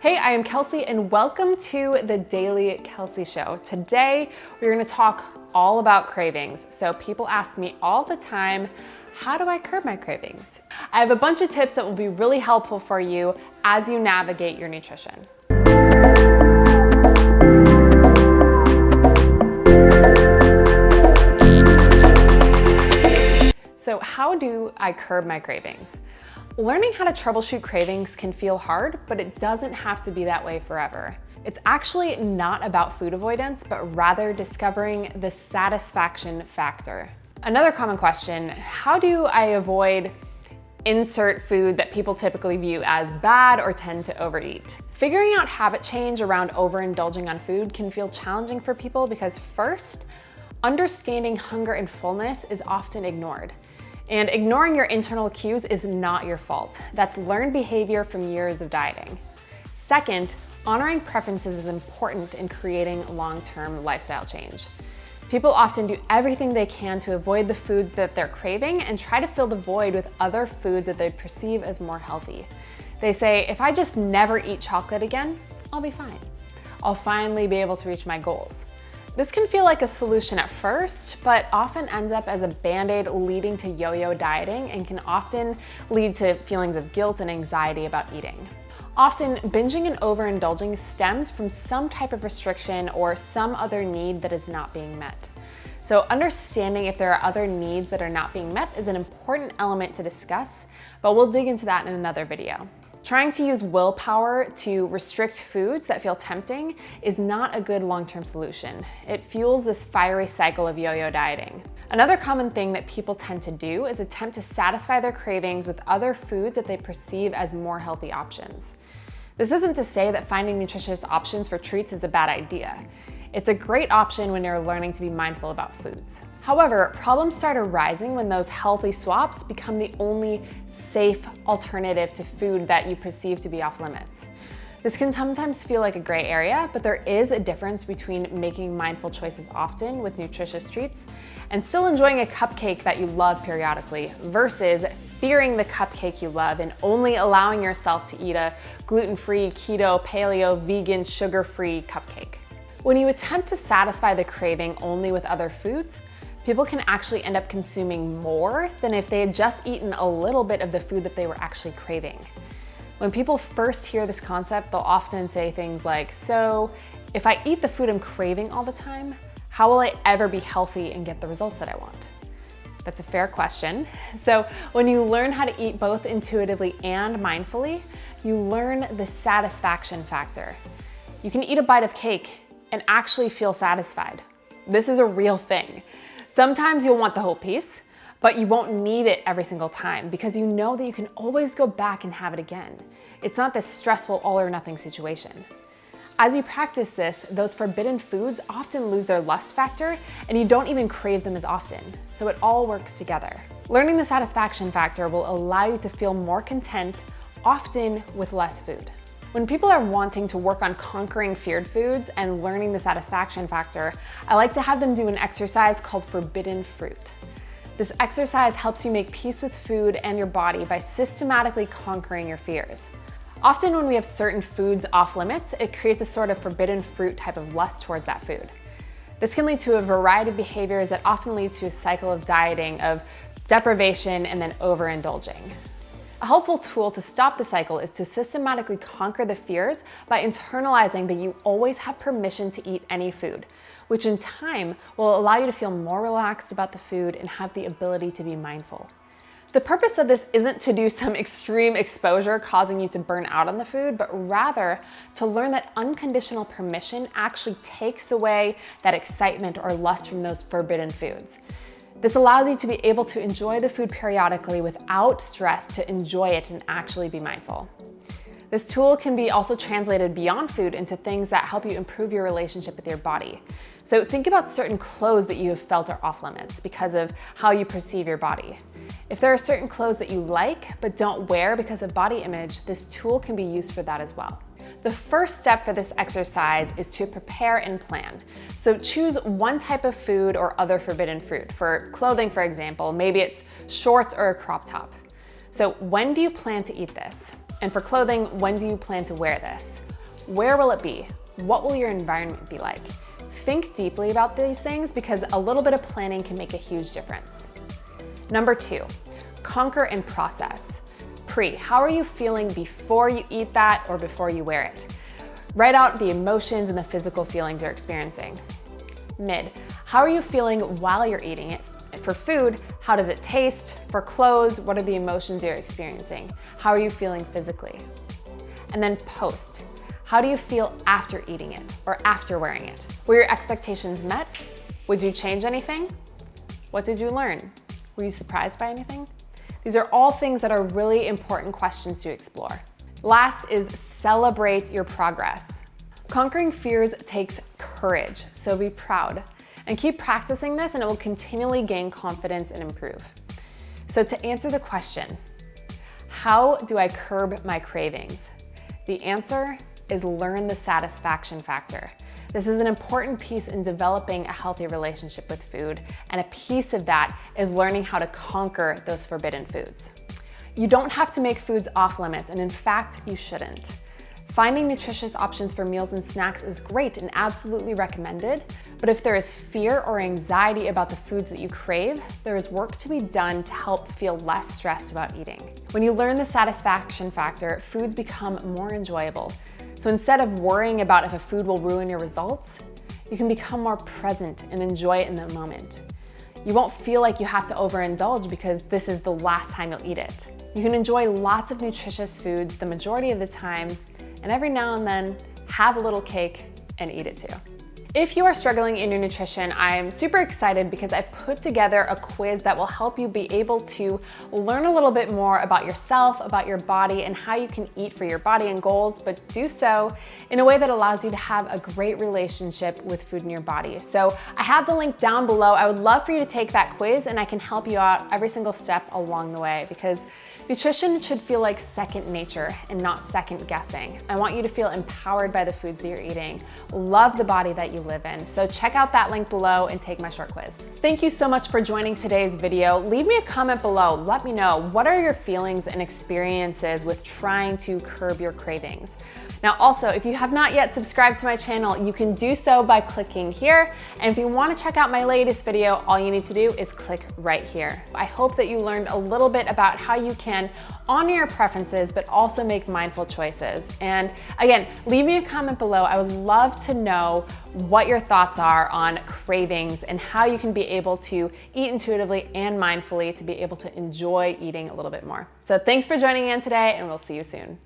Hey, I am Kelsey and welcome to the Daily Kelsey Show. Today, we're gonna talk all about cravings. So people ask me all the time, how do I curb my cravings? I have a bunch of tips that will be really helpful for you as you navigate your nutrition. So how do I curb my cravings? Learning how to troubleshoot cravings can feel hard, but it doesn't have to be that way forever. It's actually not about food avoidance, but rather discovering the satisfaction factor. Another common question, how do I avoid insert food that people typically view as bad or tend to overeat? Figuring out habit change around overindulging on food can feel challenging for people because first, understanding hunger and fullness is often ignored. And ignoring your internal cues is not your fault. That's learned behavior from years of dieting. Second, honoring preferences is important in creating long-term lifestyle change. People often do everything they can to avoid the foods that they're craving and try to fill the void with other foods that they perceive as more healthy. They say, if I just never eat chocolate again, I'll be fine. I'll finally be able to reach my goals. This can feel like a solution at first, but often ends up as a band-aid leading to yo-yo dieting and can often lead to feelings of guilt and anxiety about eating. Often, binging and overindulging stems from some type of restriction or some other need that is not being met. So understanding if there are other needs that are not being met is an important element to discuss, but we'll dig into that in another video. Trying to use willpower to restrict foods that feel tempting is not a good long-term solution. It fuels this fiery cycle of yo-yo dieting. Another common thing that people tend to do is attempt to satisfy their cravings with other foods that they perceive as more healthy options. This isn't to say that finding nutritious options for treats is a bad idea. It's a great option when you're learning to be mindful about foods. However, problems start arising when those healthy swaps become the only safe alternative to food that you perceive to be off limits. This can sometimes feel like a gray area, but there is a difference between making mindful choices often with nutritious treats and still enjoying a cupcake that you love periodically versus fearing the cupcake you love and only allowing yourself to eat a gluten-free, keto, paleo, vegan, sugar-free cupcake. When you attempt to satisfy the craving only with other foods, people can actually end up consuming more than if they had just eaten a little bit of the food that they were actually craving. When people first hear this concept, they'll often say things like, so if I eat the food I'm craving all the time, how will I ever be healthy and get the results that I want? That's a fair question. So when you learn how to eat both intuitively and mindfully, you learn the satisfaction factor. You can eat a bite of cake and actually feel satisfied. This is a real thing. Sometimes you'll want the whole piece, but you won't need it every single time because you know that you can always go back and have it again. It's not this stressful all or nothing situation. As you practice this, those forbidden foods often lose their lust factor and you don't even crave them as often. So it all works together. Learning the satisfaction factor will allow you to feel more content, often with less food. When people are wanting to work on conquering feared foods and learning the satisfaction factor, I like to have them do an exercise called forbidden fruit. This exercise helps you make peace with food and your body by systematically conquering your fears. Often when we have certain foods off limits, it creates a sort of forbidden fruit type of lust towards that food. This can lead to a variety of behaviors that often leads to a cycle of dieting, of deprivation, and then overindulging. A helpful tool to stop the cycle is to systematically conquer the fears by internalizing that you always have permission to eat any food, which in time will allow you to feel more relaxed about the food and have the ability to be mindful. The purpose of this isn't to do some extreme exposure causing you to burn out on the food, but rather to learn that unconditional permission actually takes away that excitement or lust from those forbidden foods. This allows you to be able to enjoy the food periodically without stress to enjoy it and actually be mindful. This tool can be also translated beyond food into things that help you improve your relationship with your body. So think about certain clothes that you have felt are off limits because of how you perceive your body. If there are certain clothes that you like but don't wear because of body image, this tool can be used for that as well. The first step for this exercise is to prepare and plan. So choose one type of food or other forbidden fruit. For clothing, for example, maybe it's shorts or a crop top. So when do you plan to eat this? And for clothing, when do you plan to wear this? Where will it be? What will your environment be like? Think deeply about these things because a little bit of planning can make a huge difference. Number 2, conquer and process. Pre, how are you feeling before you eat that or before you wear it? Write out the emotions and the physical feelings you're experiencing. Mid, how are you feeling while you're eating it? For food, how does it taste? For clothes, what are the emotions you're experiencing? How are you feeling physically? And then post, how do you feel after eating it or after wearing it? Were your expectations met? Would you change anything? What did you learn? Were you surprised by anything? These are all things that are really important questions to explore. Last is celebrate your progress. Conquering fears takes courage, so be proud. And keep practicing this and it will continually gain confidence and improve. So to answer the question, how do I curb my cravings? The answer is learn the satisfaction factor. This is an important piece in developing a healthy relationship with food, and a piece of that is learning how to conquer those forbidden foods. You don't have to make foods off limits, and in fact, you shouldn't. Finding nutritious options for meals and snacks is great and absolutely recommended, but if there is fear or anxiety about the foods that you crave, there is work to be done to help feel less stressed about eating. When you learn the satisfaction factor, foods become more enjoyable. So instead of worrying about if a food will ruin your results, you can become more present and enjoy it in the moment. You won't feel like you have to overindulge because this is the last time you'll eat it. You can enjoy lots of nutritious foods the majority of the time, and every now and then have a little cake and eat it too. If you are struggling in your nutrition, I'm super excited because I put together a quiz that will help you be able to learn a little bit more about yourself, about your body, and how you can eat for your body and goals, but do so in a way that allows you to have a great relationship with food in your body. So I have the link down below. I would love for you to take that quiz and I can help you out every single step along the way because nutrition should feel like second nature and not second guessing. I want you to feel empowered by the foods that you're eating, love the body that you live in. So check out that link below and take my short quiz. Thank you so much for joining today's video. Leave me a comment below. Let me know, what are your feelings and experiences with trying to curb your cravings? Now also, if you have not yet subscribed to my channel, you can do so by clicking here. And if you want to check out my latest video, all you need to do is click right here. I hope that you learned a little bit about how you can honor your preferences, but also make mindful choices. And again, leave me a comment below. I would love to know what your thoughts are on cravings and how you can be able to eat intuitively and mindfully to be able to enjoy eating a little bit more. So thanks for joining in today, and we'll see you soon.